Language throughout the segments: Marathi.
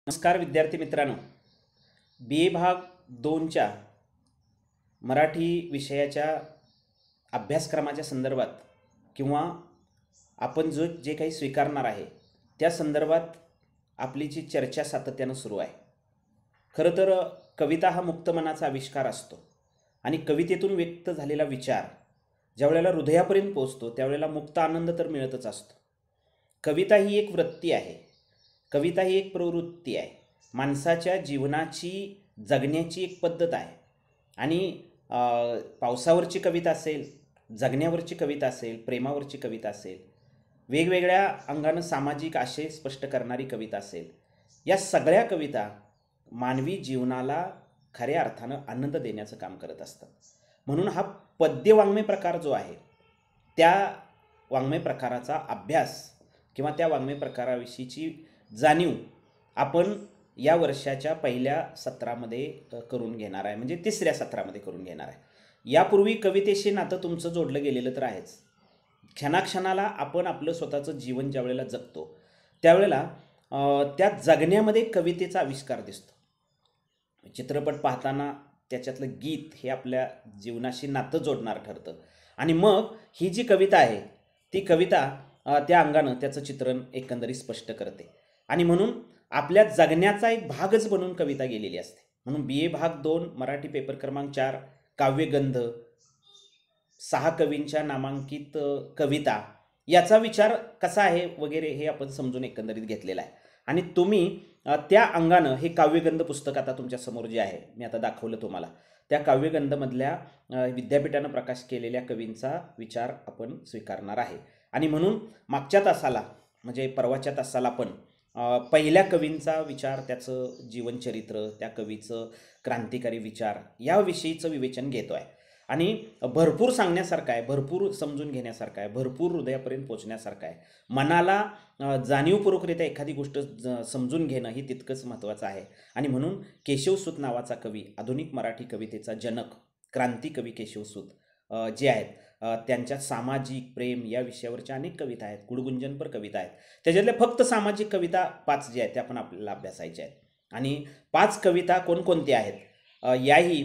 नमस्कार विद्यार्थी मित्रांनो. बी ए भाग 2च्या मराठी विषयाच्या अभ्यासक्रमाच्या संदर्भात किंवा आपण जे काही स्वीकारणार आहे त्या संदर्भात आपली जी चर्चा सातत्यानं सुरू आहे. खरं तर कविता हा मुक्त मनाचा आविष्कार असतो आणि कवितेतून व्यक्त झालेला विचार ज्यावेळेला हृदयापर्यंत पोहोचतो त्यावेळेला मुक्त आनंद तर मिळतच असतो. कविता ही एक वृत्ती आहे, कविता ही एक प्रवृत्ती आहे, माणसाच्या जीवनाची जगण्याची एक पद्धत आहे. आणि पावसावरची कविता असेल, जगण्यावरची कविता असेल, प्रेमावरची कविता असेल, वेगवेगळ्या अंगानं सामाजिक आशय स्पष्ट करणारी कविता असेल, या सगळ्या कविता मानवी जीवनाला खऱ्या अर्थानं आनंद देण्याचं काम करत असतात. म्हणून हा पद्य वाङ्मय प्रकार जो आहे त्या वाङ्मय प्रकाराचा अभ्यास किंवा त्या वाङ्मय प्रकाराविषयीची जाणीव आपण या वर्षाच्या पहिल्या सत्रामध्ये करून घेणार आहे, म्हणजे तिसऱ्या सत्रामध्ये करून घेणार आहे. यापूर्वी कवितेशी नातं तुमचं जोडलं गेलेलं तर आहेच. क्षणाक्षणाला आपण आपलं स्वतःचं जीवन ज्या वेळेला जगतो त्यावेळेला त्या जगण्यामध्ये कवितेचा आविष्कार दिसतो. चित्रपट पाहताना त्याच्यातलं गीत हे आपल्या जीवनाशी नातं जोडणार ठरतं आणि मग ही जी कविता आहे ती कविता त्या अंगानं त्याचं चित्रण एकंदरीत स्पष्ट करते आणि म्हणून आपल्या जगण्याचा एक भागच बनून कविता गेलेली असते. म्हणून बी ए भाग 2 मराठी पेपर क्रमांक 4 काव्यगंध 6 कवींच्या नामांकित कविता याचा विचार कसा आहे वगैरे हे आपण समजून एकंदरीत घेतलेला आहे. आणि तुम्ही त्या अंगानं हे काव्यगंध पुस्तक आता तुमच्यासमोर जे आहे मी आता दाखवलं तुम्हाला, त्या काव्यगंधमधल्या विद्यापीठानं प्रकाश केलेल्या कवींचा विचार आपण स्वीकारणार आहे. आणि म्हणून मागच्या तासाला म्हणजे परवाच्या तासाला आपण पहिल्या कवींचा विचार, त्याचं जीवनचरित्र, त्या कवीचं क्रांतिकारी विचार याविषयीचं विवेचन घेतो आहे. आणि भरपूर सांगण्यासारखं आहे, भरपूर समजून घेण्यासारखं आहे, भरपूर हृदयापर्यंत पोचण्यासारखं आहे. मनाला जाणीवपूर्वकरित्या एखादी गोष्ट समजून घेणं ही तितकंच महत्त्वाचं आहे. आणि म्हणून केशवसूत नावाचा कवी, आधुनिक मराठी कवितेचा जनक, क्रांती कवी केशवसूत जे आहेत त्यांच्या सामाजिक प्रेम या विषयावरच्या अनेक कविता आहेत, गुणगुंजनपर कविता आहेत. त्याच्यातल्या फक्त सामाजिक कविता 5 ज्या आहेत त्या आपण आपल्याला अभ्यासायच्या आहेत. आणि 5 कविता कोणकोणत्या आहेत याही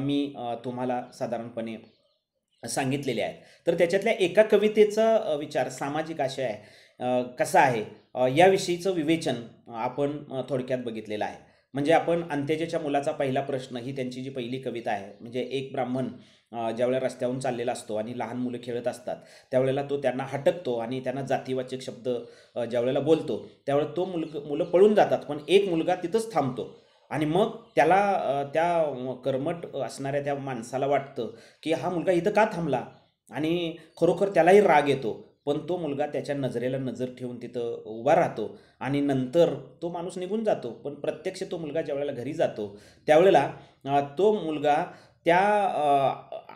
मी तुम्हाला साधारणपणे सांगितलेल्या आहेत. तर त्याच्यातल्या एका कवितेचा विचार सामाजिक आशय आहे कसा आहे याविषयीचं विवेचन आपण थोडक्यात बघितलेलं आहे. म्हणजे आपण अंत्यजेच्या मुलाचा पहिला प्रश्न ही त्यांची जी पहिली कविता आहे, म्हणजे एक ब्राह्मण ज्यावेळेला रस्त्यावरून चाललेला असतो आणि लहान मुलं खेळत असतात त्यावेळेला तो त्यांना हटकतो आणि त्यांना जातीवाचक शब्द ज्यावेळेला बोलतो त्यावेळेला तो मुलं पळून जातात, पण एक मुलगा तिथंच थांबतो. आणि मग त्याला त्या कर्मठ असणाऱ्या त्या माणसाला वाटतं की हा मुलगा इथं का थांबला, आणि खरोखर त्यालाही राग येतो. पण तो मुलगा त्याच्या नजरेला नजर ठेवून तिथं उभा राहतो आणि नंतर तो माणूस निघून जातो. पण प्रत्यक्ष तो मुलगा ज्यावेळेला घरी जातो त्यावेळेला तो मुलगा त्या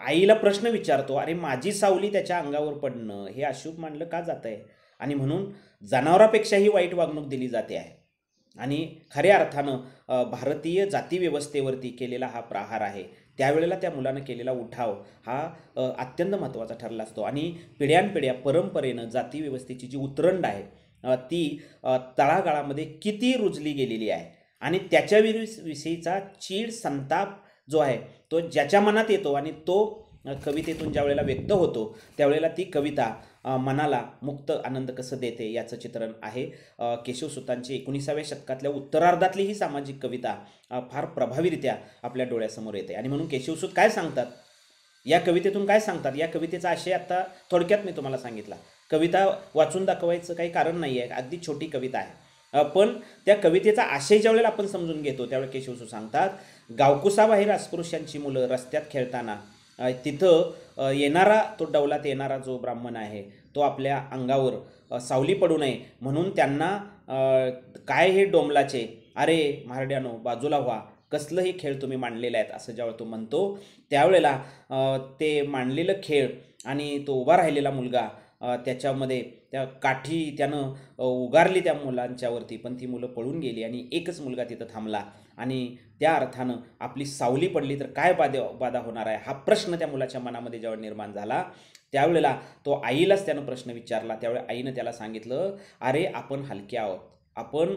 आईला प्रश्न विचारतो, अरे माझी सावली त्याच्या अंगावर पडणं हे अशुभ मानलं का जात आहे, आणि म्हणून जनावरापेक्षाही वाईट वागणूक दिली जाते आहे. आणि खऱ्या अर्थानं भारतीय जातीव्यवस्थेवरती केलेला हा प्रहार आहे. त्यावेळेला त्या मुलानं केलेला उठाव हा अत्यंत महत्त्वाचा ठरला असतो. आणि पिढ्यानपिढ्या परंपरेनं जातीव्यवस्थेची जी उतरंड आहे ती तळागाळामध्ये किती रुजली गेलेली आहे आणि त्याच्या विषयीचा चीड संताप जो आहे तो ज्याच्या मनात येतो आणि तो कवितेतून ज्या वेळेला व्यक्त होतो त्यावेळेला ती कविता मनाला मुक्त आनंद कसं देते याचं चित्रण आहे. केशवसूतांची 19व्या शतकातल्या उत्तरार्धातली ही सामाजिक कविता फार प्रभावीरित्या आपल्या डोळ्यासमोर येते. आणि म्हणून केशवसूत काय सांगतात, या कवितेतून काय सांगतात, या कवितेचा आशय आता थोडक्यात मी तुम्हाला सांगितला. कविता वाचून दाखवायचं काही कारण नाही आहे, अगदी छोटी कविता आहे. पण त्या कवितेचा आशय ज्या वेळेला आपण समजून घेतो त्यावेळेला केशवसूत सांगतात, गावकुसाबाहेर अस्पृश्यांची मुलं रस्त्यात खेळताना तिथं येणारा तो डौलात येणारा जो ब्राह्मण आहे तो आपल्या अंगावर सावली पडू नये म्हणून त्यांना काय हे डोंबलाचे, अरे म्हारड्यानो बाजूला व्हा, कसलं हे खेळ तुम्ही मांडलेले आहेत असं ज्यावेळेला तो म्हणतो त्यावेळेला ते मांडलेलं खेळ आणि तो उभा राहिलेला मुलगा त्याच्यामध्ये त्या काठी त्यानं उगारली त्या मुलांच्यावरती, पण ती मुलं पळून गेली आणि एकच मुलगा तिथं थांबला. आणि त्या अर्थानं आपली सावली पडली तर काय बाधा होणार आहे हा प्रश्न त्या मुलाच्या मनामध्ये जेव्हा निर्माण झाला त्यावेळेला तो आईलाच त्यानं प्रश्न विचारला. त्यावेळेला आईनं त्याला सांगितलं, अरे आपण हलके आहोत, आपण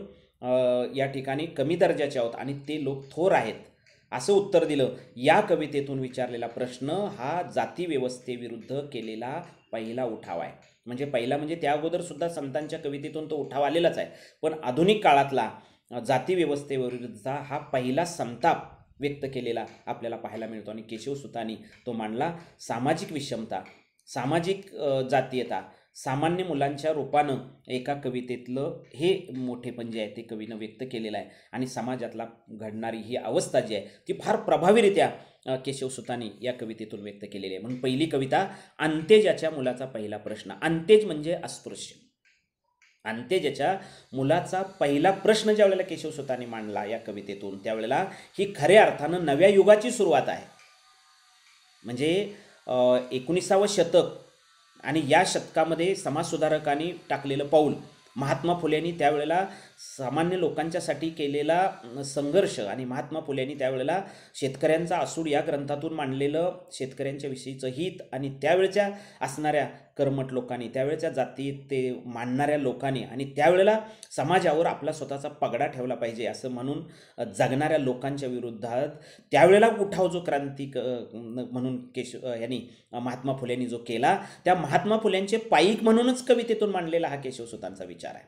या ठिकाणी कमी दर्जाचे आहोत आणि ते लोक थोर आहेत, असं उत्तर दिलं. या कवितेतून विचारलेला प्रश्न हा जाती व्यवस्थेविरुद्ध केलेला पहिला उठाव आहे. म्हणजे पहिला म्हणजे त्या अगोदर सुद्धा संतांच्या कवितेतून तो उठाव आलेलाच आहे, पण आधुनिक काळातला जाती व्यवस्थेविरुद्धचा हा पहिला संताप व्यक्त केलेला आपल्याला पाहायला मिळतो. आणि केशवसुतांनी तो मांडला. सामाजिक विषमता, सामाजिक जातीयता सामान्य मुलांच्या रूपानं एका कवितेतलं हे मोठेपण जे आहे ते कवीनं व्यक्त केलेलं आहे. आणि समाजातला घडणारी ही अवस्था जी आहे ती फार प्रभावीरित्या केशवसुतांनी या कवितेतून व्यक्त केलेली आहे. म्हणून पहिली कविता, अंतेजाच्या मुलाचा पहिला प्रश्न. अंतेज म्हणजे अस्पृश्य. अंतेजाच्या मुलाचा पहिला प्रश्न ज्या वेळेला केशवसुतांनी मांडला या कवितेतून, त्यावेळेला ही खऱ्या अर्थानं नव्या युगाची सुरुवात आहे. म्हणजे 19वे शतक आणि या शतकामध्ये समाजसुधारकांनी टाकलेलं पाऊल, महात्मा फुलेंनी त्यावेळेला सामान्य लोकांच्यासाठी केलेला संघर्ष, आणि महात्मा फुलेंनी त्यावेळेला शेतकऱ्यांचा असूड या ग्रंथातून मांडलेलं शेतकऱ्यांच्या विषयीचं हित, आणि त्यावेळच्या असणाऱ्या कर्मठ लोकांनी, त्यावेळच्या जाती ते मांडणाऱ्या लोकांनी, आणि त्यावेळेला समाजावर आपला स्वतःचा पगडा ठेवला पाहिजे असं म्हणून जगणाऱ्या लोकांच्या विरुद्धात त्यावेळेला उठाव जो क्रांतिक म्हणून यांनी महात्मा फुलेंनी जो केला, त्या महात्मा फुल्यांचे पाईक म्हणूनच कवितेतून मांडलेला हा केशवसुतांचा विचार आहे.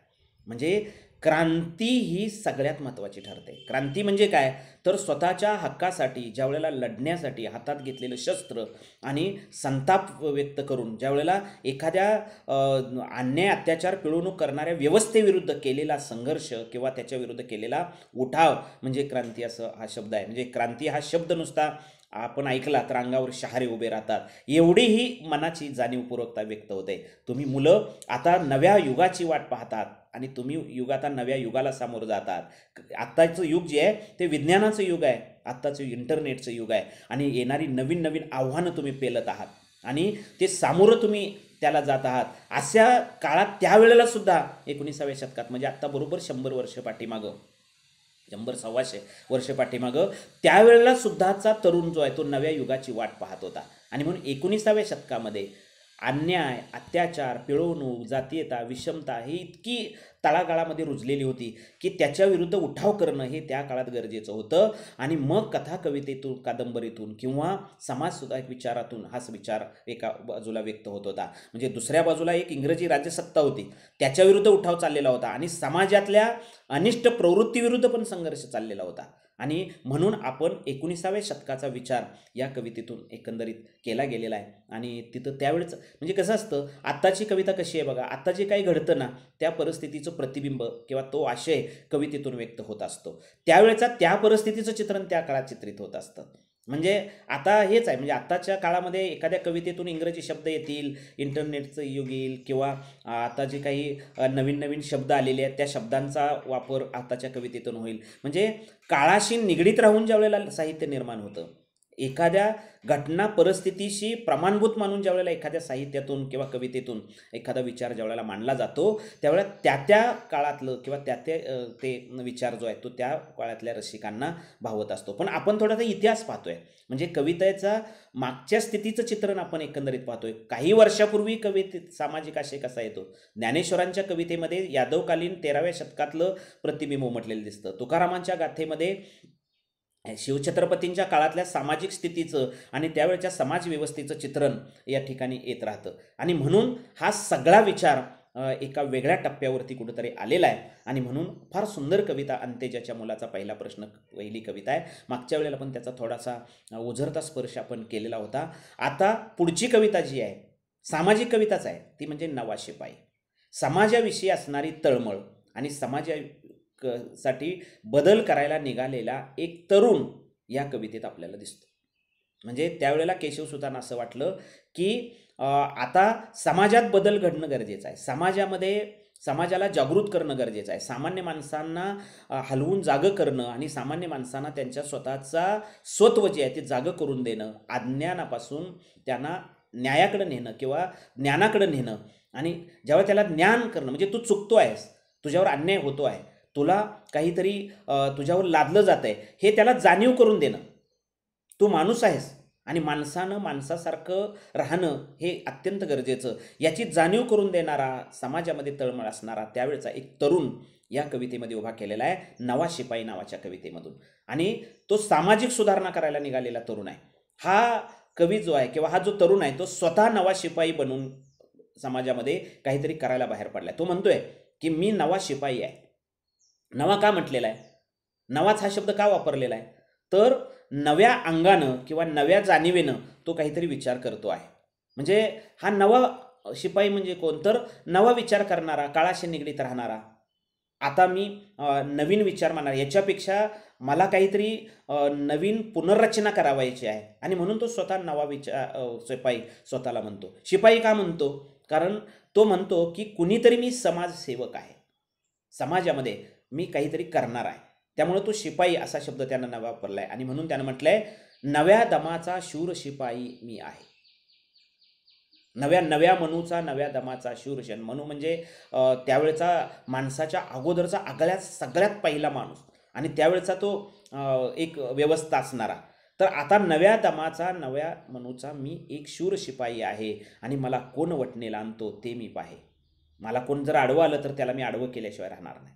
म्हणजे क्रांती ही सगळ्यात महत्त्वाची ठरते. क्रांती म्हणजे काय, तर स्वतःच्या हक्कासाठी ज्या वेळेला लढण्यासाठी हातात घेतलेलं शस्त्र आणि संताप व्यक्त करून ज्या वेळेला एखाद्या अन्याय अत्याचार पिळवणूक करणाऱ्या व्यवस्थेविरुद्ध केलेला संघर्ष किंवा त्याच्याविरुद्ध केलेला उठाव म्हणजे क्रांती, असं हा शब्द आहे. म्हणजे क्रांती हा शब्द नुसता आपण ऐकला तर अंगावर शहारे उभे राहतात, एवढी ही मनाची जाणीवपूर्वकता व्यक्त होते. तुम्ही मुलं आता नव्या युगाची वाट पाहतात आणि तुम्ही आता नव्या युगाला सामोरं जातात. आत्ताचं युग जे आहे ते विज्ञानाचं युग आहे, आत्ताचं इंटरनेटचं युग आहे, आणि येणारी नवीन नवीन आव्हानं तुम्ही पेलत आहात आणि ते सामोरं तुम्ही त्याला जात आहात. अशा काळात त्यावेळेला सुद्धा 19व्या शतकात म्हणजे आत्ता बरोबर 100 वर्ष पाठीमागं, 100-125 वर्ष पाठीमागं, त्यावेळेला सुद्धाचा तरुण जो आहे तो नव्या युगाची वाट पाहत होता. आणि म्हणून 19व्या शतकामध्ये अन्याय, अत्याचार, पिळवणूक, जातीयता, विषमता ही इतकी तळागाळामध्ये रुजलेली होती की त्याच्याविरुद्ध उठाव करणं हे त्या काळात गरजेचं होतं. आणि मग कथा कवितेतून, कादंबरीतून किंवा समाजसुधारक विचारातून हाच विचार एका बाजूला व्यक्त होत होता. म्हणजे दुसऱ्या बाजूला एक इंग्रजी राज्यसत्ता होती, त्याच्याविरुद्ध उठाव चाललेला होता, आणि समाजातल्या अनिष्ट प्रवृत्तीविरुद्ध पण संघर्ष चाललेला होता. आणि म्हणून आपण 19व्या शतकाचा विचार या कवितेतून एकंदरीत केला गेलेला आहे. आणि तिथं त्यावेळेच म्हणजे कसं असतं, आत्ताची कविता कशी आहे बघा, आत्ता जे काही घडतं ना त्या परिस्थितीचं प्रतिबिंब किंवा तो आशय कवितेतून व्यक्त होत असतो. त्यावेळेचा त्या परिस्थितीचं चित्रण त्या काळात चित्रित होत असतं. म्हणजे आता हेच आहे, म्हणजे आत्ताच्या काळामध्ये एखाद्या कवितेतून इंग्रजी शब्द येतील, इंटरनेटचं युग येईल, किंवा आता जे काही नवीन नवीन शब्द आलेले आहेत त्या शब्दांचा वापर आताच्या कवितेतून होईल. म्हणजे काळाशी निगडीत राहून ज्या वेळेला साहित्य निर्माण होतं, एखाद्या घटना परिस्थितीशी प्रमाणभूत मानून ज्या वेळेला एखाद्या साहित्यातून किंवा कवितेतून एखादा विचार ज्या वेळेला मांडला जातो, त्यावेळेला त्या काळातलं किंवा ते विचार जो आहे तो त्या काळातल्या रसिकांना भावत असतो. पण आपण थोडासा इतिहास पाहतोय, म्हणजे कवितेचा मागच्या स्थितीचं चित्रण आपण एकंदरीत पाहतोय. काही वर्षापूर्वी कवितेत सामाजिक आशय कसा येतो, ज्ञानेश्वरांच्या कवितेमध्ये यादवकालीन 13व्या शतकातलं प्रतिबिंब उमटलेलं दिसतं. तुकारामांच्या गाथेमध्ये शिवछत्रपतींच्या काळातल्या सामाजिक स्थितीचं आणि त्यावेळच्या समाज व्यवस्थेचं चित्रण या ठिकाणी येत राहतं. आणि म्हणून हा सगळा विचार एका वेगळ्या टप्प्यावरती कुठंतरी आलेला आहे. आणि म्हणून फार सुंदर कविता अंतेजाच्या मुलाचा पहिला प्रश्न पहिली कविता आहे. मागच्या वेळेला पण त्याचा थोडासा ओझरता स्पर्श आपण केलेला होता. आता पुढची कविता जी आहे सामाजिक कविताच आहे, ती म्हणजे नवा शिपाई. समाजाविषयी असणारी तळमळ आणि साठी बदल करायला निघालेला एक तरुण या कवितेत आपल्याला दिसतो. म्हणजे त्यावेळेला केशवसुतांना असं वाटलं की आता समाजात बदल घडणं गरजेचं आहे, समाजाला जागृत करणं गरजेचं आहे, सामान्य माणसांना हलवून जागं करणं आणि सामान्य माणसांना त्यांच्या स्वतःचा स्वत्व जे आहे ते जागं करून देणं, अज्ञानापासून त्यांना न्यायाकडे नेणं किंवा ज्ञानाकडे नेणं. आणि जेव्हा त्याला ज्ञान करणं म्हणजे तू चुकतो आहेस, तुझ्यावर अन्याय होतो आहे, तुला काहीतरी तुझ्यावर लादलं जात आहे हे त्याला जाणीव करून देणं, तू माणूस आहेस आणि माणसानं माणसासारखं राहणं हे अत्यंत गरजेचं, याची जाणीव करून देणारा, समाजामध्ये तळमळ असणारा त्यावेळचा एक तरुण या कवितेमध्ये उभा केलेला आहे, नवा शिपाई नावाच्या कवितेमधून. आणि तो सामाजिक सुधारणा करायला निघालेला तरुण आहे. हा कवी जो आहे किंवा हा जो तरुण आहे तो स्वतः नवा शिपाई बनून समाजामध्ये काहीतरी करायला बाहेर पडलाय. तो म्हणतोय की मी नवा शिपाई आहे. नवा का म्हटलेला आहे? नवाच हा शब्द का वापरलेला आहे? तर नव्या अंगानं किंवा नव्या जाणीवेनं तो काहीतरी विचार करतो आहे. म्हणजे हा नवा शिपाई म्हणजे कोण? तर नवा विचार करणारा, काळाशी निगडीत राहणारा. आता मी नवीन विचार मांडणार, याच्यापेक्षा मला काहीतरी नवीन पुनर्रचना करावायची आहे आणि म्हणून तो स्वतः नवा शिपाई स्वतःला म्हणतो. शिपाई का म्हणतो? कारण तो म्हणतो की कुणीतरी मी समाजसेवक आहे, समाजामध्ये मी काहीतरी करणार आहे. त्यामुळे तो शिपाई असा शब्द त्यानं नवा वापरला आहे आणि म्हणून त्यानं म्हटलंय नव्या दमाचा शूर शिपाई मी आहे. नव्या मनूचा नव्या दमाचा शूरशन. मनू म्हणजे त्यावेळेचा माणसाच्या अगोदरचा सगळ्यात पहिला माणूस आणि त्यावेळेचा तो एक व्यवस्था असणारा. तर आता नव्या दमाचा नव्या मनूचा मी एक शूर शिपाई आहे आणि मला कोण वटणेला आणतो ते मी पाहे. मला कोण जर आडवं आलं तर त्याला मी आडवं केल्याशिवाय राहणार नाही.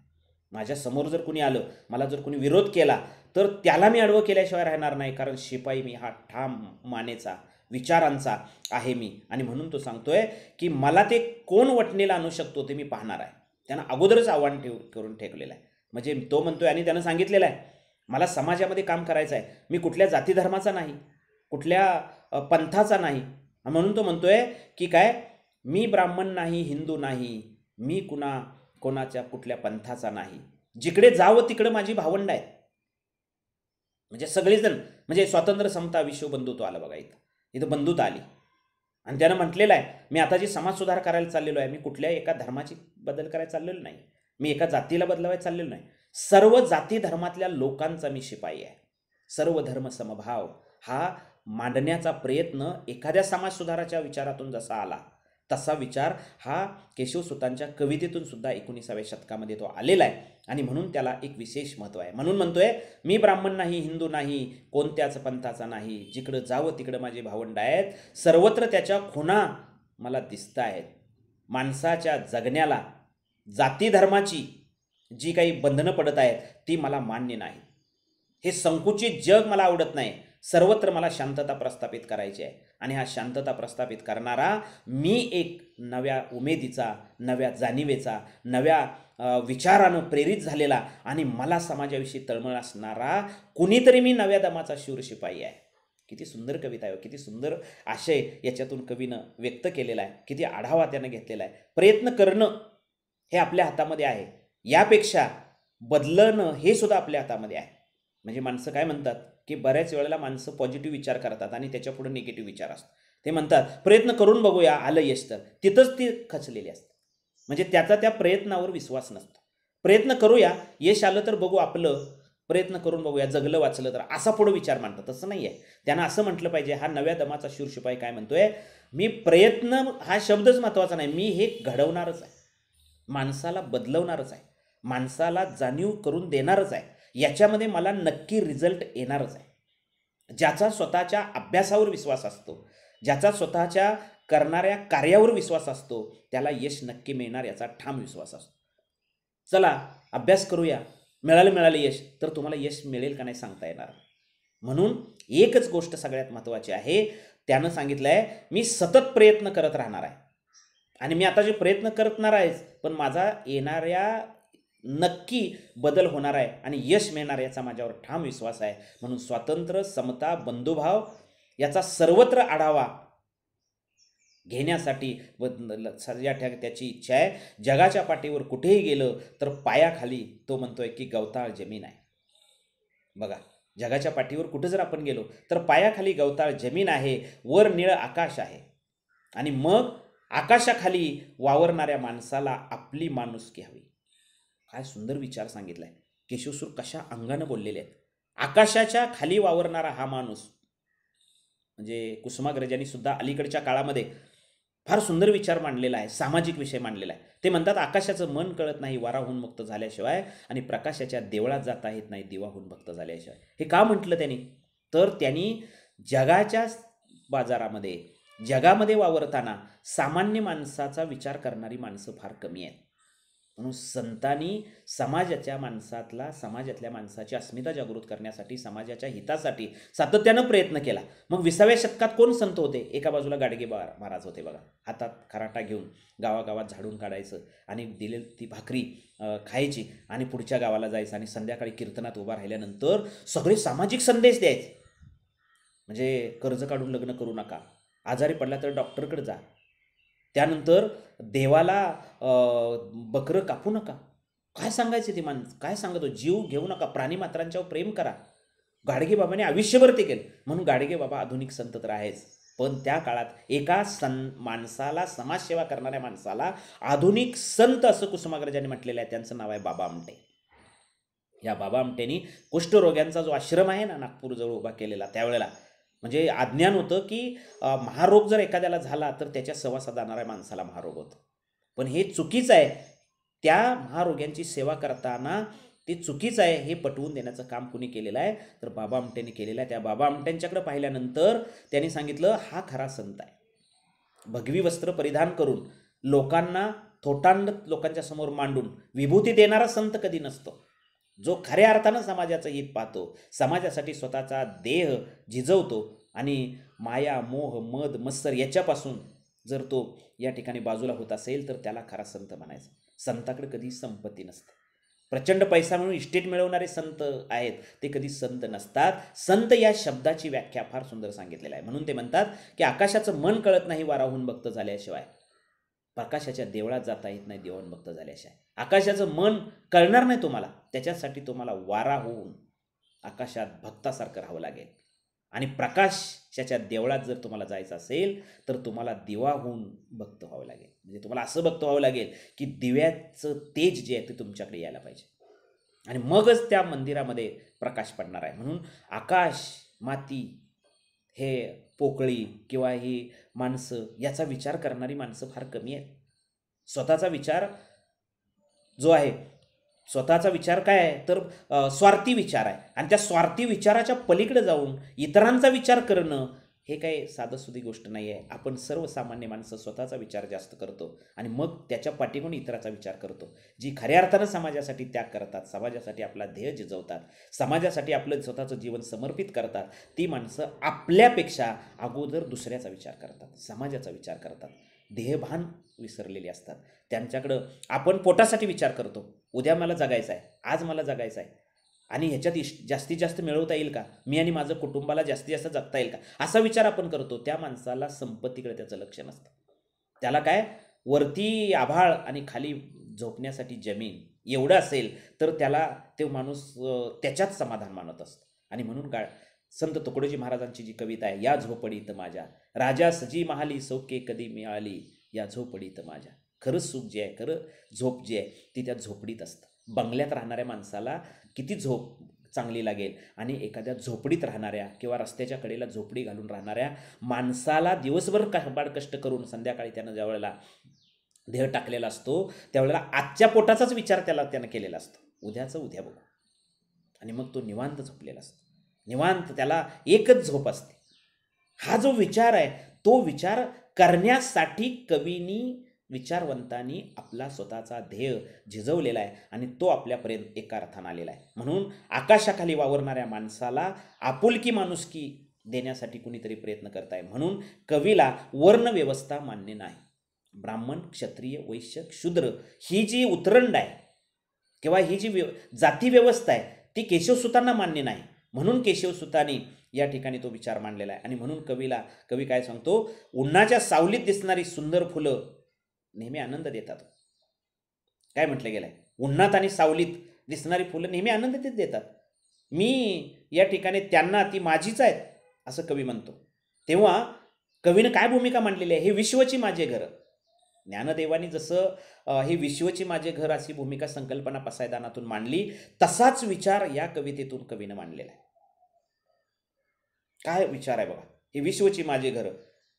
माझ्या समोर जर कुणी आलं, मला जर कुणी विरोध केला तर त्याला मी आडवं केल्याशिवाय राहणार नाही. कारण शिपाई मी हा ठाम मानेचा विचारांचा आहे मी. आणि म्हणून तो सांगतोय की मला ते कोण वटणीला आणू शकतो ते मी पाहणार आहे. त्यानं अगोदरच आव्हान करून ठेवलेलं आहे. म्हणजे तो म्हणतोय आणि त्यानं सांगितलेलं आहे मला समाजामध्ये काम करायचं आहे. मी कुठल्या जाती धर्माचा नाही, कुठल्या पंथाचा नाही. म्हणून तो म्हणतोय की काय, मी ब्राह्मण नाही, हिंदू नाही, मी कोणाच्या कुठल्या पंथाचा नाही. जिकडे जावं तिकडे माझी भावंड आहेत. म्हणजे सगळेजण, म्हणजे स्वातंत्र्य, समता, विश्वबंधुत्व आलं बघा. इथं बंधुता आली. आणि त्यानं म्हटलेलं आहे मी आता जी समाज सुधार करायला चाललेलो आहे, मी कुठल्या एका धर्माची बदल करायला चाललेलो नाही, मी एका जातीला बदलवायला चाललेलो नाही. सर्व जाती धर्मातल्या लोकांचा मी शिपाई आहे. सर्व धर्म समभाव हा मांडण्याचा प्रयत्न एखाद्या समाज सुधाराच्या विचारातून जसा आला तसा विचार हा केशवसुतांच्या कवितेतून सुद्धा 19व्या शतकामध्ये तो आलेला आहे. आणि म्हणून त्याला एक विशेष महत्त्व आहे. म्हणून म्हणतोय मी ब्राह्मण नाही, हिंदू नाही, कोणत्याच पंथाचा नाही, जिकडं जावं तिकडं माझे भावंड आहेत, सर्वत्र त्याच्या खुणा मला दिसत आहेत. माणसाच्या जगण्याला जाती धर्माची जी काही बंधनं पडत आहेत ती मला मान्य नाही. हे संकुचित जग मला आवडत नाही. सर्वत्र मला शांतता प्रस्थापित करायची आहे. आणि हा शांतता प्रस्थापित करणारा मी एक नव्या उमेदीचा, नव्या जाणीवेचा, नव्या विचारानं प्रेरित झालेला आणि मला समाजाविषयी तळमळ असणारा कुणीतरी मी नव्या दमाचा शूर शिपाई आहे. किती सुंदर कविता आहे, किती सुंदर आशय याच्यातून कवीनं व्यक्त केलेला आहे, किती आढावा त्यानं घेतलेला आहे. प्रयत्न करणं हे आपल्या हातामध्ये आहे, यापेक्षा बदलणं हे सुद्धा आपल्या हातामध्ये आहे. म्हणजे माणसं काय म्हणतात की बऱ्याच वेळेला माणसं पॉझिटिव्ह विचार करतात आणि त्याच्या पुढे निगेटिव्ह विचार असतात. ते म्हणतात प्रयत्न करून बघूया, आलं यश तर, तिथंच ती खचलेली असते. म्हणजे त्याचा त्या प्रयत्नावर विश्वास नसतो. प्रयत्न करूया, यश आलं तर बघू, आपलं प्रयत्न करून बघूया, जगलं वाचलं तर, असा पुढे विचार मांडतात. तसं नाही आहे. त्यानं असं म्हटलं पाहिजे, हा नव्या दमाचा शूर शिपाई काय म्हणतोय, मी प्रयत्न हा शब्दच महत्त्वाचा नाही, मी हे घडवणारच आहे, माणसाला बदलवणारच आहे, माणसाला जाणीव करून देणारच आहे, याच्यामध्ये मला नक्की रिझल्ट येणारच आहे. ज्याचा स्वतःच्या अभ्यासावर विश्वास असतो, ज्याचा स्वतःच्या करणाऱ्या कार्यावर विश्वास असतो, त्याला यश नक्की मिळणार याचा ठाम विश्वास असतो. चला अभ्यास करूया, मिळालं यश तर तुम्हाला यश मिळेल का नाही सांगता येणार. म्हणून एकच गोष्ट सगळ्यात महत्त्वाची आहे, त्यानं सांगितलं आहे मी सतत प्रयत्न करत राहणार आहे. आणि मी आता जे प्रयत्न करणार आहे पण माझा येणाऱ्या नक्की बदल होणार आहे आणि यश मिळणार याचा माझ्यावर ठाम विश्वास आहे. म्हणून स्वातंत्र्य, समता, बंधुभाव याचा सर्वत्र आढावा घेण्यासाठी त्याची इच्छा आहे. जगाच्या पाठीवर कुठेही गेलं तर पायाखाली तो म्हणतोय की गवताळ जमीन आहे. बघा, जगाच्या पाठीवर कुठे जर आपण गेलो तर पायाखाली गवताळ जमीन आहे, वर निळं आकाश आहे. आणि मग आकाशाखाली वावरणाऱ्या माणसाला आपली माणुसकी हवी. काय सुंदर विचार सांगितलाय केशवसूर, कशा अंगानं बोललेले आहेत. आकाशाच्या खाली वावरणारा हा माणूस, म्हणजे कुसुमाग्रजांनी सुद्धा अलीकडच्या काळामध्ये फार सुंदर विचार मांडलेला आहे, सामाजिक विषय मांडलेला आहे. ते म्हणतात आकाशाचं मन कळत नाही वाराहून मुक्त झाल्याशिवाय, आणि प्रकाशाच्या देवळात जाता येत नाही दिवाहून भक्त झाल्याशिवाय. हे का म्हटलं त्यांनी, तर त्यांनी जगाच्या बाजारामध्ये, जगामध्ये वावरताना सामान्य माणसाचा विचार करणारी माणसं फार कमी आहेत. म्हणून संतांनी समाजातल्या माणसाची अस्मिता जागृत करण्यासाठी, समाजाच्या हितासाठी सातत्यानं प्रयत्न केला. मग 20व्या शतकात कोण संत होते? एका बाजूला गाडगे महाराज होते बघा, हातात खराटा घेऊन गावागावात झाडून काढायचं आणि दिलेली ती भाकरी खायची आणि पुढच्या गावाला जायचं आणि संध्याकाळी कीर्तनात उभा राहिल्यानंतर सगळे सामाजिक संदेश द्यायचे. म्हणजे कर्ज काढून लग्न करू नका, आजारी पडला तर डॉक्टरकडे जा, त्यानंतर देवाला बकरं कापू नका. काय सांगायचे ते काय सांगतो? जीव घेऊ नका, प्राणीमात्रांच्यावर प्रेम करा. गाडगे बाबांनी आयुष्यभर ते केलं. म्हणून गाडगे बाबा आधुनिक संत तर आहेच, पण त्या काळात एका माणसाला, समाजसेवा करणाऱ्या माणसाला आधुनिक संत असं कुसुमाग्रजांनी म्हटलेलं आहे. त्यांचं नाव आहे बाबा आमटे. या बाबा आमटेंनी कुष्ठरोग्यांचा जो आश्रम आहे ना नागपूरजवळ उभा केलेला, त्यावेळेला म्हणजे अज्ञान होतं की महारोग जर एखाद्याला झाला तर त्याच्या सहवासात जाणाऱ्या माणसाला महारोग होतो. पण हे चुकीचं आहे. त्या महारोग्यांची सेवा करताना ते चुकीचं आहे हे पटवून देण्याचं काम कुणी केलेलं आहे? तर बाबा आमटेंनी केलेलं आहे. त्या बाबा आमटेंच्याकडे पाहिल्यानंतर त्यांनी सांगितलं, हा खरा संत आहे. भगवी वस्त्र परिधान करून लोकांना थोटांड लोकांच्या समोर मांडून विभूती देणारा संत कधी नसतो. जो खऱ्या अर्थानं समाजाचं हित पाहतो, समाजासाठी स्वतःचा देह झिजवतो आणि माया, मोह, मद, मत्सर याच्यापासून जर तो या ठिकाणी बाजूला होत असेल तर त्याला खरा संत म्हणायचं. संताकडे कधी संपत्ती नसते. प्रचंड पैसा मिळून इस्टेट मिळवणारे संत आहेत, ते कधी संत नसतात. संत या शब्दाची व्याख्या फार सुंदर सांगितलेली आहे. म्हणून ते म्हणतात की आकाशाचं मन कळत नाही वाराहून भक्त झाल्याशिवाय, प्रकाशाच्या देवळात जाता येत नाही देवाहून भक्त झाल्याशिवाय. आकाशाचं मन कळणार नाही तुम्हाला, त्याच्यासाठी तुम्हाला वारा होऊन आकाशात भक्तासारखं राहावं लागेल. आणि प्रकाशाच्या देवळात जर तुम्हाला जायचं असेल तर तुम्हाला दिवा होऊन भक्त व्हावं लागेल. म्हणजे तुम्हाला असं भक्त व्हावं लागेल की दिव्याचं तेज जे आहे ते तुमच्याकडे यायला पाहिजे, आणि मगच त्या मंदिरामध्ये प्रकाश पडणार आहे. म्हणून आकाश, माती, हे पोकळी किंवा ही माणसं याचा विचार करणारी माणसं फार कमी आहेत. स्वतःचा विचार जो आहे, स्वतःचा विचार काय आहे तर स्वार्थी विचार आहे. आणि त्या स्वार्थी विचाराच्या पलीकडे जाऊन इतरांचा विचार करणं हे काही साधंसुधी गोष्ट नाही आहे. आपण सर्वसामान्य माणसं स्वतःचा विचार जास्त करतो आणि मग त्याच्या पाठीकडून इतराचा विचार करतो. जी खऱ्या अर्थानं समाजासाठी त्याग करतात, समाजासाठी आपला ध्येय झिजवतात, समाजासाठी आपलं स्वतःचं जीवन समर्पित करतात, ती माणसं आपल्यापेक्षा अगोदर दुसऱ्याचा विचार करतात, समाजाचा विचार करतात. ध्येयभान विसरलेली असतात. त्यांच्याकडं आपण पोटासाठी विचार करतो, उद्या मला जगायचं आहे, आज मला जगायचं आहे आणि ह्याच्यात जास्तीत जास्त मिळवता येईल का, मी आणि माझं कुटुंबाला जास्तीत जास्त जगता येईल का, असा विचार आपण करतो. त्या माणसाला संपत्तीकडे त्याचं लक्ष नसतं. त्याला काय, वरती आभाळ आणि खाली झोपण्यासाठी जमीन एवढं असेल तर त्याला ते माणूस त्याच्यात समाधान मानत असतो. आणि म्हणून काय, संत तुकडोजी महाराजांची जी कविता आहे, या झोपडीत माझ्या राजा सजी महाली सौके कधी मिळाली, या झोपडीत माझ्या. खरं सुख जे आहे, खरं झोप जी आहे ती त्या झोपडीत असतं. बंगल्यात राहणाऱ्या माणसाला किती झोप चांगली लागेल, आणि एखाद्या झोपडीत राहणाऱ्या किंवा रस्त्याच्या कडेला झोपडी घालून राहणाऱ्या माणसाला दिवसभर काबाड कष्ट करून संध्याकाळी त्यानं ज्यावेळेला देह टाकलेला असतो त्यावेळेला आजच्या पोटाचाच विचार त्यानं केलेला असतो, उद्याचं उद्या बघू, आणि मग तो निवांत झोपलेला असतो. निवांत त्याला एकच झोप असते. हा जो विचार आहे तो विचार करण्यासाठी कवीनी, विचारवंतांनी आपला स्वतःचा ध्येय झिजवलेला आहे आणि तो आपल्यापर्यंत एका अर्थानं आलेला आहे. म्हणून आकाशाखाली वावरणाऱ्या माणसाला आपुलकी, माणुसकी देण्यासाठी कुणीतरी प्रयत्न करत आहे. म्हणून कवीला वर्णव्यवस्था मान्य नाही. ब्राह्मण, क्षत्रिय, वैश्य, शूद्र ही जी उतरंड आहे किंवा ही जी जाती व्यवस्था आहे ती केशवसुतांना मान्य नाही. म्हणून केशवसुतांनी या ठिकाणी तो विचार मांडलेला आहे. आणि म्हणून कवी काय सांगतो, उन्हाच्या सावलीत दिसणारी सुंदर फुलं नेहमी आनंद देतात. काय म्हटलं गेलंय, उन्हात आणि सावलीत दिसणारी फुलं नेहमी आनंद देतात. मी या ठिकाणी त्यांना, ती माझीच आहेत असं कवी म्हणतो. तेव्हा कवीनं काय भूमिका मांडलेली आहे, हे विश्वची माझे घर. ज्ञानदेवानी जसं हे विश्वची माझे घर अशी भूमिका, संकल्पना पसायदानातून मांडली, तसाच विचार या कवितेतून कवीनं मांडलेला आहे. काय विचार आहे बघा, हे विश्वची माझे घर,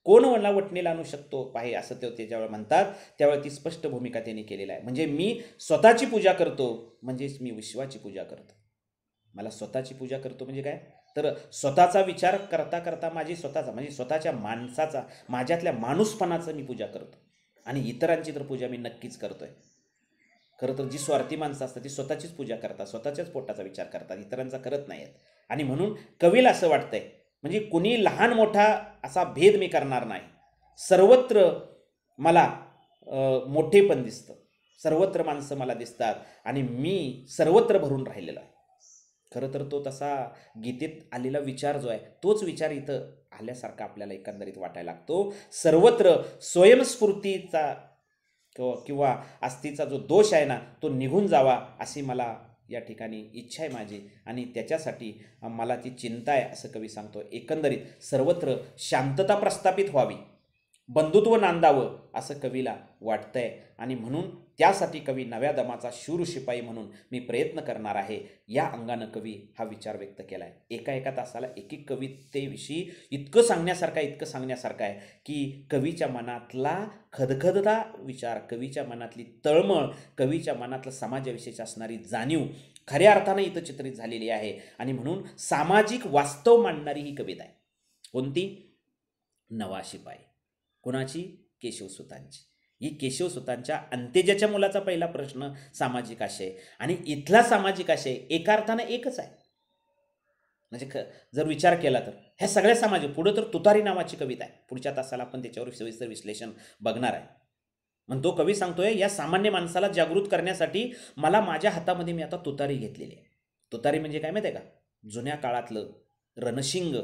कोण मला वटणीला आणू शकतो पाहे, असं ते त्याच्यावेळेला म्हणतात. त्यावेळेला ती स्पष्ट भूमिका त्यांनी केलेली आहे. म्हणजे मी स्वतःची पूजा करतो म्हणजेच मी विश्वाची पूजा करतो. मला स्वतःची पूजा करतो म्हणजे काय, तर स्वतःचा विचार करता करता माझी स्वतःचा म्हणजे स्वतःच्या माणसाचा, माझ्यातल्या माणूसपणाचं मी पूजा करतो. आणि इतरांची तर पूजा मी नक्कीच करतोय. खरं तर जी स्वार्थी माणसं असतात ती स्वतःचीच पूजा करतात, स्वतःच्याच पोटाचा विचार करतात, इतरांचा करत नाहीत. आणि म्हणून कवीला असं वाटतंय, म्हणजे कुणी लहान मोठा असा भेद मी करणार नाही, सर्वत्र मला मोठेपण दिसतं, सर्वत्र माणसं मला दिसतात आणि मी सर्वत्र भरून राहिलेलो आहे. खरं तर तो तसा गीतेत आलेला विचार जो आहे तोच विचार इथं आल्यासारखा आपल्याला एकंदरीत वाटायला लागतो. सर्वत्र स्वयंस्फूर्तीचा किंवा आस्थेचा जो दोष आहे ना तो निघून जावा अशी मला या ठिकाणी इच्छा आहे माझी, आणि त्याच्यासाठी मला ती चिंता आहे असं कवी सांगतो. एकंदरीत सर्वत्र शांतता प्रस्थापित व्हावी, बंधुत्व नांदावं असं कवीला वाटतंय, आणि म्हणून त्यासाठी कवी नव्या दमाचा शूर शिपाई म्हणून मी प्रयत्न करणार आहे, या अंगानं कवी हा विचार व्यक्त केला आहे. एका एका तासाला एक एक कवितेविषयी इतकं सांगण्यासारखं आहे की कवीच्या मनातला खदखदता विचार, कवीच्या मनातली तळमळ, कवीच्या मनातलं समाजाविषयीची असणारी जाणीव खऱ्या अर्थानं इथं चित्रित झालेली आहे. आणि म्हणून सामाजिक वास्तव मांडणारी ही कविता आहे. कोणती? नवा शिपाई. कोणाची? केशवसुतांची. ही केशवसुतांच्या अंत्यजाच्या मुलाचा पहिला प्रश्न सामाजिक आशय, आणि इथला सामाजिक आशय एका अर्थानं एकच आहे. म्हणजे जर विचार केला तर ह्या सगळ्या सामाजिक, पुढं तर तुतारी नावाची कविता आहे, पुढच्या तासाला आपण त्याच्यावर सविस्तर विश्लेषण बघणार आहे. मग तो कवी सांगतोय, या सामान्य माणसाला जागृत करण्यासाठी मला माझ्या हातामध्ये मी आता तुतारी घेतलेली आहे. तुतारी म्हणजे काय माहिती आहे का? जुन्या काळातलं रणशिंग.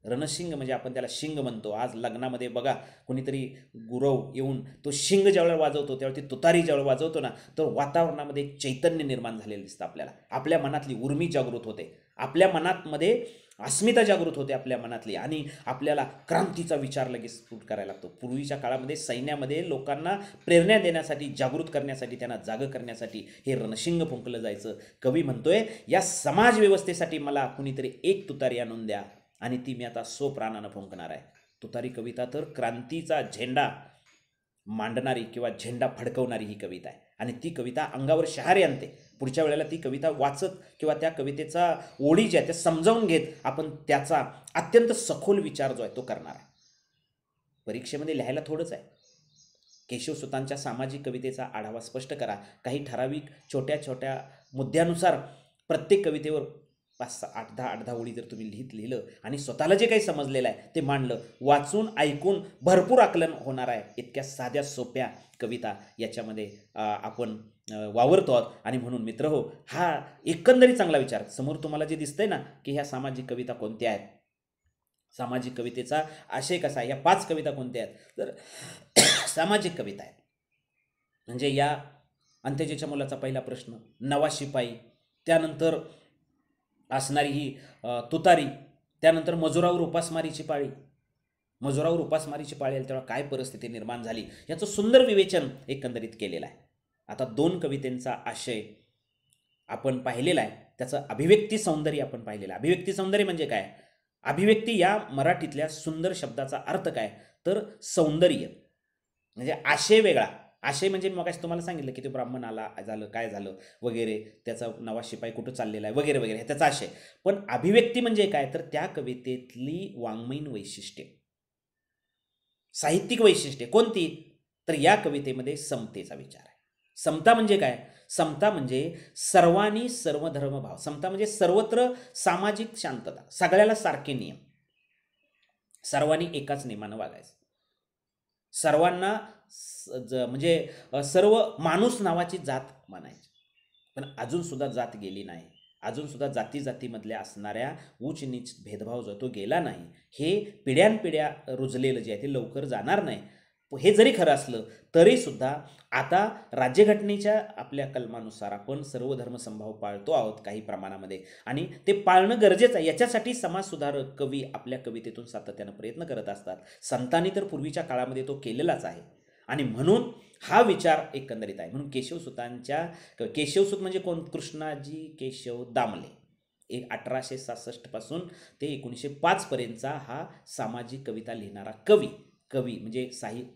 रणशिंग म्हणजे आपण त्याला शिंग म्हणतो. आज लग्नामध्ये बघा कोणीतरी गुरव येऊन तो शिंग ज्यावेळेला वाजवतो, त्यावेळी ती तुतारी ज्यावेळेला वाजवतो ना, तर वातावरणामध्ये एक चैतन्य निर्माण झालेलं दिसतं आपल्याला. आपल्या मनातली उर्मी जागृत होते, आपल्या मनातमध्ये अस्मिता जागृत होते आपल्या मनातली, आणि आपल्याला क्रांतीचा विचार लगेच स्फुट करायला लागतो. पूर्वीच्या काळामध्ये सैन्यामध्ये लोकांना प्रेरणा देण्यासाठी, जागृत करण्यासाठी, त्यांना जागं करण्यासाठी हे रणशिंग फुंकलं जायचं. कवी म्हणतोय, या समाज व्यवस्थेसाठी मला कुणीतरी एक तुतारी आणून द्या, आणि ती मी आता स्वप्राणानं फुंकणार आहे. तुतारी कविता तर क्रांतीचा झेंडा मांडणारी किंवा झेंडा फडकवणारी ही कविता आहे, आणि ती कविता अंगावर शहारे आणते. पुढच्या वेळेला ती कविता वाचत किंवा त्या कवितेचा ओळी ज्या त्या समजावून घेत आपण त्याचा अत्यंत सखोल विचार जो आहे तो करणार आहे. परीक्षेमध्ये लिहायला थोडंच आहे. केशवसुतांच्या सामाजिक कवितेचा आढावा स्पष्ट करा. काही ठराविक छोट्या छोट्या मुद्द्यानुसार प्रत्येक कवितेवर 5, 8, 10 ओळी जर तुम्ही लिहिलं आणि स्वतःला जे काही समजलेलं आहे ते मांडलं, वाचून ऐकून भरपूर आकलन होणार आहे. इतक्या साध्या सोप्या कविता याच्यामध्ये आपण वावरतो आहोत. आणि म्हणून मित्रहो, हा एकंदरीत चांगला विचार. समोर तुम्हाला जे दिसतंय ना की ह्या सामाजिक कविता कोणत्या आहेत, सामाजिक कवितेचा आशय कसा आहे, या 5 कविता कोणत्या आहेत, तर सामाजिक कविता आहेत. म्हणजे या अंत्यजेच्या मुलाचा पहिला प्रश्न, नवा शिपाई, त्यानंतर असणारी ही तुतारी, त्यानंतर मजुरावर उपासमारीची पाळी. मजुरावर उपासमारीची पाळी आली तेव्हा काय परिस्थिती निर्माण झाली याचं सुंदर विवेचन एकंदरीत केलेलं आहे. आता 2 कवितेंचा आशय आपण पाहिलेला आहे, त्याचं अभिव्यक्ती सौंदर्य आपण पाहिलेलं आहे. अभिव्यक्ती सौंदर्य म्हणजे काय? अभिव्यक्ती या मराठीतल्या सुंदर शब्दाचा अर्थ काय, तर सौंदर्य. म्हणजे आशय वेगळा. आशय म्हणजे मग तुम्हाला सांगितलं की ते ब्राह्मण आला, झालं काय झालं वगैरे, त्याचा नवा शिपाई कुठं चाललेला आहे वगैरे वगैरे, त्याचा आशय. पण अभिव्यक्ती म्हणजे काय, तर त्या कवितेतली वाङ्मयीन वैशिष्ट्ये, साहित्यिक वैशिष्ट्ये कोणती, तर या कवितेमध्ये समतेचा विचार आहे. समता म्हणजे काय? समता म्हणजे सर्वांनी सर्वधर्मभाव. समता म्हणजे सर्वत्र सामाजिक शांतता, सगळ्याला सारखे नियम, सर्वांनी एकाच नियमानं वागायचं, सर्वांना म्हणजे सर्व माणूस नावाची जात मानायची. पण अजून सुद्धा जात गेली नाही, अजून सुद्धा जाती जातीमधल्या असणाऱ्या उच्च नीच भेदभाव जो तो गेला नाही. हे पिढ्यानपिढ्या रुजलेलं जे आहे ते लवकर जाणार नाही. हे जरी खरं असलं तरी सुद्धा आता राज्यघटनेच्या आपल्या कलमानुसार आपण सर्व धर्मसमभाव पाळतो आहोत काही प्रमाणामध्ये, आणि ते पाळणं गरजेचं आहे. याच्यासाठी समाजसुधारक कवी आपल्या कवितेतून सातत्यानं प्रयत्न करत असतात. संतांनी तर पूर्वीच्या काळामध्ये तो केलेलाच आहे, आणि म्हणून हा विचार एकंदरीत आहे. म्हणून केशवसुतांच्या, केशवसुत म्हणजे कोण? कृष्णाजी केशव दामले. 1866 पासून ते 1905 पर्यंतचा हा सामाजिक कविता लिहिणारा कवी म्हणजे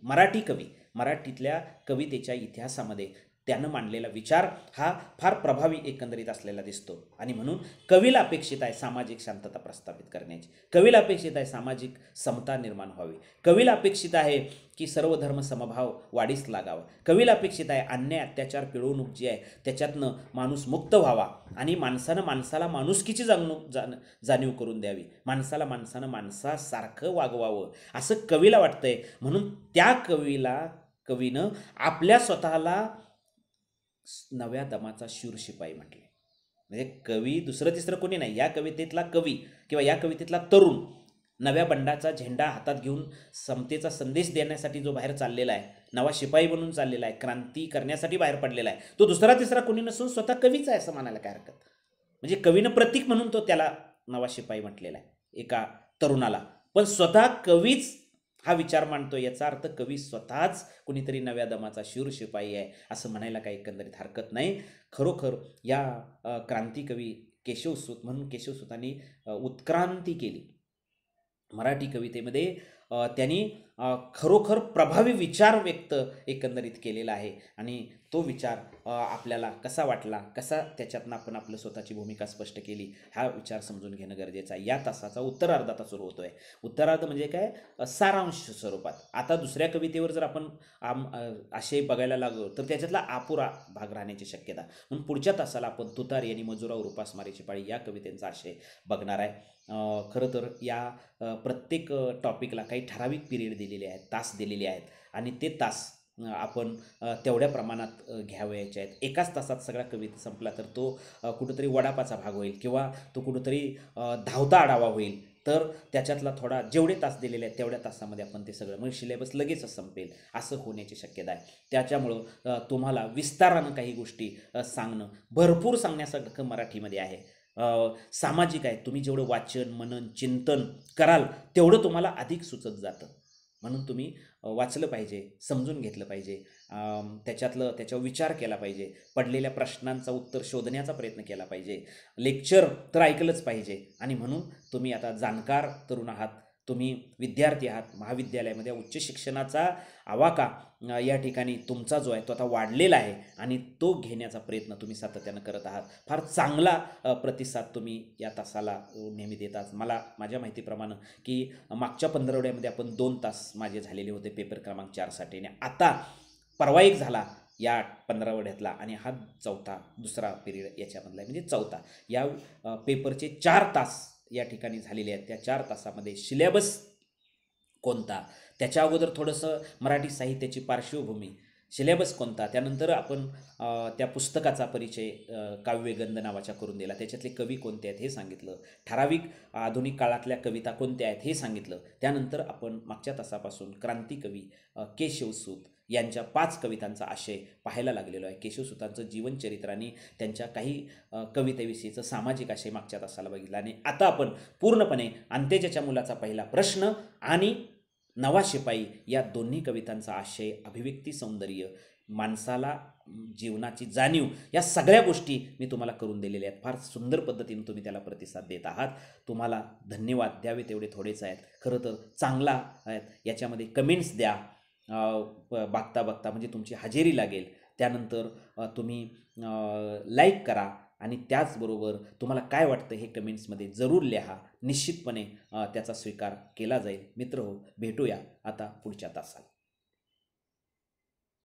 मराठी कवी. मराठीतल्या कवितेच्या इतिहासामध्ये त्यानं मांडलेला विचार हा फार प्रभावी एकंदरीत असलेला दिसतो आणि म्हणून कवीला अपेक्षित आहे सामाजिक शांतता प्रस्थापित करण्याची, कवीला अपेक्षित आहे सामाजिक समता निर्माण व्हावी, कवीला अपेक्षित आहे की सर्व धर्म समभाव वाढीस लागावा, कवीला अपेक्षित आहे अन्याय अत्याचार पिळवणूक जी आहे त्याच्यातनं माणूस मुक्त व्हावा आणि माणसानं माणसाला माणुसकीची जाणीव करून द्यावी, माणसाला माणसानं माणसासारखं वागवावं असं कवीला वाटतंय. म्हणून त्या कवीनं आपल्या स्वतःला नव्या दमाचा शूर शिपाई म्हटले. म्हणजे कवी दुसरं तिसरं कोणी नाही, या कवितेतला कवी किंवा या कवितेतला तरुण नव्या बंडाचा झेंडा हातात घेऊन समतेचा संदेश देण्यासाठी जो बाहेर चाललेला आहे, नवा शिपाई बनून चाललेला आहे, क्रांती करण्यासाठी बाहेर पडलेला आहे, तो दुसरा तिसरा कोणी नसून स्वतः कवीच आहे असं म्हणायला काय हरकत. म्हणजे कवीनं प्रतीक म्हणून तो त्याला नवा शिपाई म्हटलेला आहे एका तरुणाला, पण स्वतः कवीच हा विचार मांडतो. याचा अर्थ कवी स्वतःच कुणीतरी नव्या दमाचा शूर शिपाई आहे असं म्हणायला काही एकंदरीत हरकत नाही. खरोखर या क्रांतिकवी केशवसूत म्हणून केशवसूतांनी उत्क्रांती केली मराठी कवितेमध्ये. त्यांनी खरोखर प्रभावी विचार व्यक्त एकंदरीत केलेला आहे आणि तो विचार आपल्याला कसा वाटला, कसा त्याच्यातनं आपण आपलं स्वतःची भूमिका स्पष्ट केली, हा विचार समजून घेणं गरजेचं आहे. या तासाचा उत्तरार्ध आता सुरू होतो आहे. उत्तरार्ध म्हणजे काय, सारांश स्वरूपात. आता दुसऱ्या कवितेवर जर आपण आशय बघायला लागलो तर त्याच्यातला अपुरा भाग राहण्याची शक्यता, म्हणून पुढच्या तासाला आपण तुतारी आणि मजुरावर उपासमारीची पाळी या कवितेचा आशय बघणार आहे. खरं तर या प्रत्येक टॉपिकला काही ठराविक पिरियड दिलेले आहेत, तास दिलेले आहेत आणि ते तास आपण तेवढ्या प्रमाणात घ्यावयाचे आहेत. एकाच तासात सगळा कविता संपला तर तो कुठंतरी वडापाचा भाग होईल किंवा तो कुठंतरी धावता आढावा होईल. तर त्याच्यातला थोडा जेवढे तास दिलेले आहेत तेवढ्या तासामध्ये आपण ते सगळं म्हणजे सिलेबस लगेचच संपेल असं होण्याची शक्यता आहे. त्याच्यामुळं तुम्हाला विस्तारानं काही गोष्टी सांगणं, भरपूर सांगण्यासारखं मराठीमध्ये आहे. सामाजिक आहे. तुम्ही जेवढं वाचन मनन चिंतन कराल तेवढं तुम्हाला अधिक सुचत जातं. म्हणून तुम्ही वाचलं पाहिजे, समजून घेतलं पाहिजे, त्याच्यावर विचार केला पाहिजे, पडलेल्या प्रश्नांचा उत्तर शोधण्याचा प्रयत्न केला पाहिजे, लेक्चर तर ऐकलंच पाहिजे. आणि म्हणून तुम्ही आता जाणकार तरुण आहात, तुम्ही विद्यार्थी आहात, महाविद्यालयामध्ये उच्च शिक्षणाचा आवाका या ठिकाणी तुमचा जो आहे तो आता वाढलेला आहे आणि तो घेण्याचा प्रयत्न तुम्ही सातत्यानं करत आहात. फार चांगला प्रतिसाद तुम्ही या तासाला नेहमी देतात. मला माझ्या माहितीप्रमाणे की मागच्या 15 आठवड्यामध्ये आपण 2 तास माझे झालेले होते पेपर क्रमांक 4साठी आणि आता परवा एक झाला या 15 आठवड्यातला आणि हा दुसरा पिरियड याच्यामधला आहे, म्हणजे चौथा. या पेपरचे 4 तास या ठिकाणी झालेले आहेत. त्या 4 तासामध्ये सिलेबस कोणता, त्याच्या अगोदर थोडंसं मराठी साहित्याची पार्श्वभूमी, सिलेबस कोणता, त्यानंतर आपण त्या पुस्तकाचा परिचय काव्यगंध नावाच्या करून दिला, त्याच्यातले कवी कोणते आहेत हे सांगितलं, ठराविक आधुनिक काळातल्या कविता कोणत्या आहेत हे सांगितलं. त्यानंतर आपण मागच्या तासापासून क्रांतिकवी केशवसूत यांच्या 5 कवितांचा आशय पाहायला लागलेलो आहे. केशवसूतांचं जीवनचरित्र आणि त्यांच्या काही कवितेविषयीचं सामाजिक आशय मागच्या तासाला बघितला आणि आता आपण पूर्णपणे अंत्येच्या मुलाचा पहिला प्रश्न आणि नवा शिपाई या दोन्ही कवितांचा आशय, अभिव्यक्ती सौंदर्य, माणसाला जीवनाची जाणीव, या सगळ्या गोष्टी मी तुम्हाला करून दिलेल्या आहेत. फार सुंदर पद्धतीने तुम्ही त्याला प्रतिसाद देत आहात. तुम्हाला धन्यवाद द्यावे तेवढे थोडेच आहेत. खरं तर चांगला आहेत, याच्यामध्ये कमेंट्स द्या. बघता म्हणजे तुमची हजेरी लागेल. त्यानंतर तुम्ही लाईक करा आणि त्याचबरोबर तुम्हाला काय वाटतं हे कमेंट्समध्ये जरूर लिहा. निश्चितपणे त्याचा स्वीकार केला जाईल. मित्रहो, भेटूया आता पुढच्या तासाला.